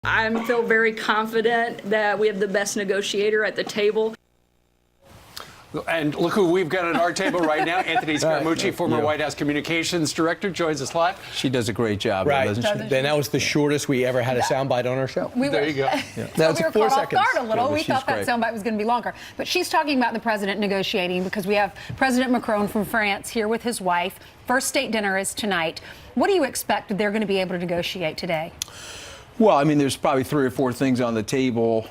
I feel very confident that we have the best negotiator at the table. And look who we've got at our table right now. Anthony Scaramucci, former White House Communications Director, joins us live. She does a great job, doesn't she? Then that was the shortest we ever had a soundbite on our show. There you go. That was we were 4 caught seconds. off guard a little. We thought that great. soundbite was going to be longer. But she's talking about the president negotiating because we have President Macron from France here with his wife. First state dinner is tonight. What do you expect they're going to be able to negotiate today? Well, I mean, there's probably 3 or 4 things on the table.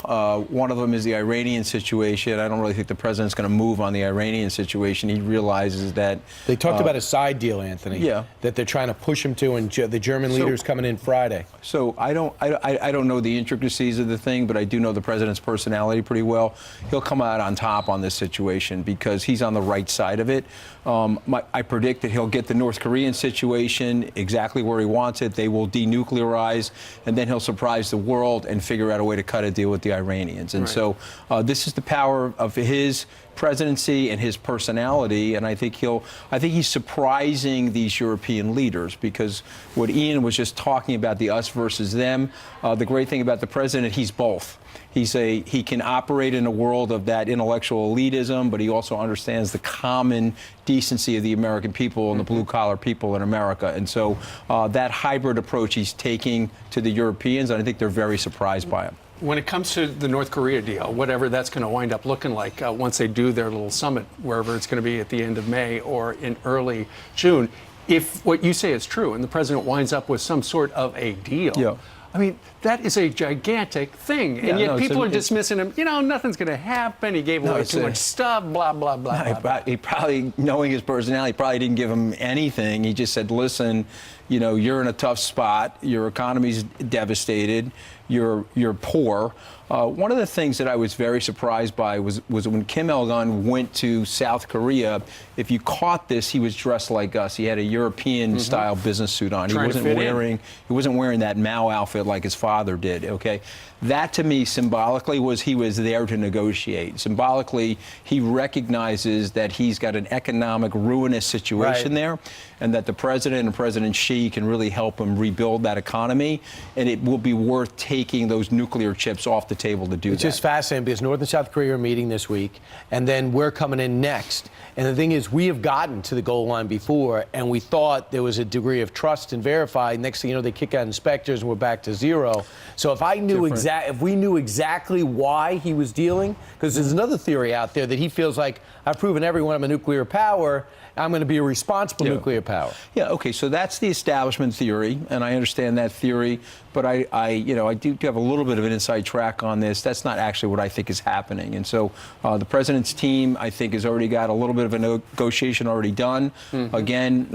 One of them is the Iranian situation. I don't really think the president's going to move on the Iranian situation. He realizes that They talked about a side deal, Anthony. Yeah. That they're trying to push him to, and the German leader's coming in Friday. So I don't know the intricacies of the thing, but I do know the president's personality pretty well. He'll come out on top on this situation because he's on the right side of it. I predict that he'll get the North Korean situation exactly where he wants it. They will denuclearize, and then he'll surprise the world and figure out a way to cut a deal with the Iranians. And so this is the power of his presidency and his personality, and I think he's surprising these European leaders, because what Ian was just talking about, the us versus them, the great thing about the president, he's both. He can operate in a world of that intellectual elitism, but he also understands the common decency of the American people and the blue-collar people in America. And so that hybrid approach he's taking to the Europeans, and I think they're very surprised by him. When it comes to the North Korea deal, whatever that's going to wind up looking like once they do their little summit, wherever it's going to be at the end of May or in early June, if what you say is true and the president winds up with some sort of a deal, I mean, that is a gigantic thing. And yet people are dismissing him. You know, nothing's going to happen. He gave away too much stuff, blah, blah, blah. He probably, knowing his personality, probably didn't give him anything. He just said, listen, you know, you're in a tough spot. Your economy's devastated. You're poor. One of the things that I was very surprised by was when Kim Il-sung went to South Korea. If you caught this, he was dressed like us. He had a European-style business suit on. He wasn't wearing that Mao outfit like his father did. Okay, that to me symbolically was he was there to negotiate. Symbolically, he recognizes that he's got an economic ruinous situation there, and that the president and President Xi can really help him rebuild that economy, and it will be worth taking those nuclear chips off the table to do that. It's just fascinating because North and South Korea are meeting this week, and then we're coming in next. And the thing is, we have gotten to the goal line before, and we thought there was a degree of trust and verify. Next thing you know, they kick out inspectors, and we're back to zero. So if we knew exactly why he was dealing, because there's another theory out there that he feels like I've proven everyone I'm a nuclear power. I'm going to be a responsible nuclear power. Yeah, okay, so that's the establishment theory, and I understand that theory, but I do have a little bit of an inside track on this. That's not actually what I think is happening. And so the president's team, I think, has already got a little bit of a negotiation already done. Again,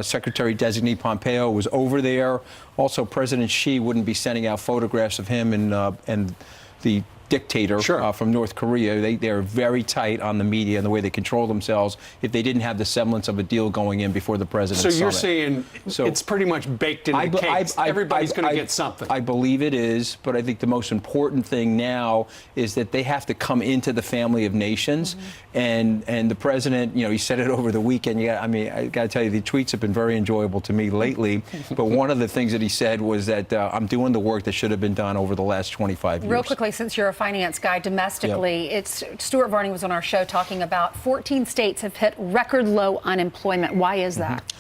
Secretary-designate Pompeo was over there. Also, President Xi wouldn't be sending out photographs of him and the dictator from North Korea. They're very tight on the media and the way they control themselves if they didn't have the semblance of a deal going in before the president's summit. So you're saying it's pretty much baked in the case. Everybody's going to get something. I believe it is, but I think the most important thing now is that they have to come into the family of nations. And the president, you know, he said it over the weekend. I mean, I got to tell you, the tweets have been very enjoyable to me lately. But one of the things that he said was that I'm doing the work that should have been done over the last 25 years. Real quickly, since you're a finance guy domestically, it's Stuart Varney was on our show talking about 14 states have hit record low unemployment. Why is that?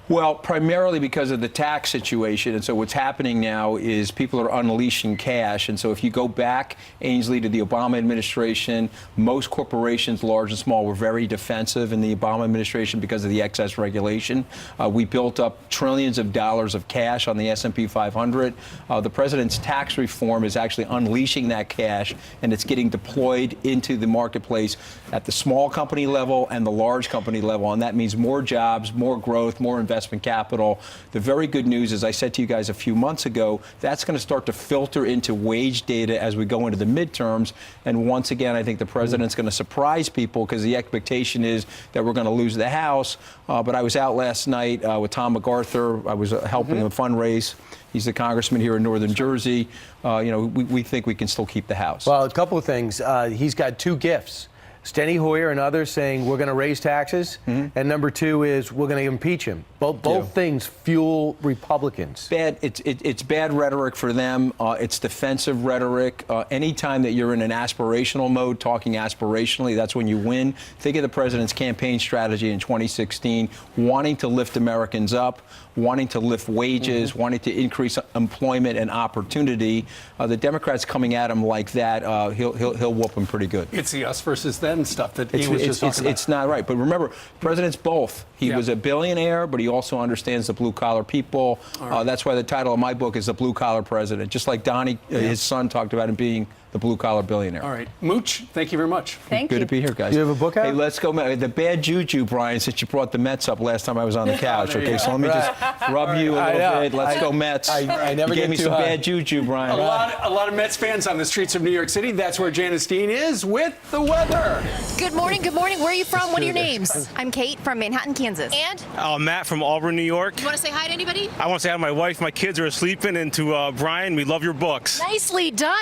Well, primarily because of the tax situation. And so what's happening now is people are unleashing cash. And so if you go back, Ainsley, to the Obama administration, most corporations, large and small, were very defensive in the Obama administration because of the excess regulation. We built up trillions of dollars of cash on the S&P 500. The president's tax reform is actually unleashing that cash, and it's getting deployed into the marketplace at the small company level and the large company level. And that means more jobs, more growth, more investment capital. The very good news, as I said to you guys a few months ago, that's going to start to filter into wage data as we go into the midterms. And once again, I think the president's going to surprise people because the expectation is that we're going to lose the House. But I was out last night with Tom MacArthur. I was helping him fundraise. He's the congressman here in northern Jersey. We think we can still keep the House. Well, a couple of things. He's got 2 gifts. Steny Hoyer and others saying we're going to raise taxes, and number two is we're going to impeach him. Both things fuel Republicans. It's bad rhetoric for them. It's defensive rhetoric. Anytime that you're in an aspirational mode, talking aspirationally, that's when you win. Think of the president's campaign strategy in 2016, wanting to lift Americans up, wanting to lift wages, wanting to increase employment and opportunity. The Democrats coming at him like that, he'll whoop them pretty good. It's the us versus them stuff that he was just talking about. It's not right. But remember, president's both. He was a billionaire, but he also understands the blue-collar people. That's why the title of my book is The Blue-Collar President, just like Donnie, his son, talked about him being the blue-collar billionaire. All right. Mooch, thank you very much. Thank you. Good to be here, guys. You have a book out? Hey, let's go. The bad juju, Brian, since you brought the Mets up last time I was on the couch. Okay, so let me just rub you a little bit. Let's go Mets. I never you gave get me too some high. bad juju, Brian. A lot of Mets fans on the streets of New York City. That's where Janice Dean is with the weather. Good morning. Good morning. Where are you from? What are your names? I'm Kate from Manhattan, Kansas. And Matt from Auburn, New York. you want to say hi to anybody? I want to say hi to my wife. My kids are sleeping. And to Brian, we love your books. Nicely done.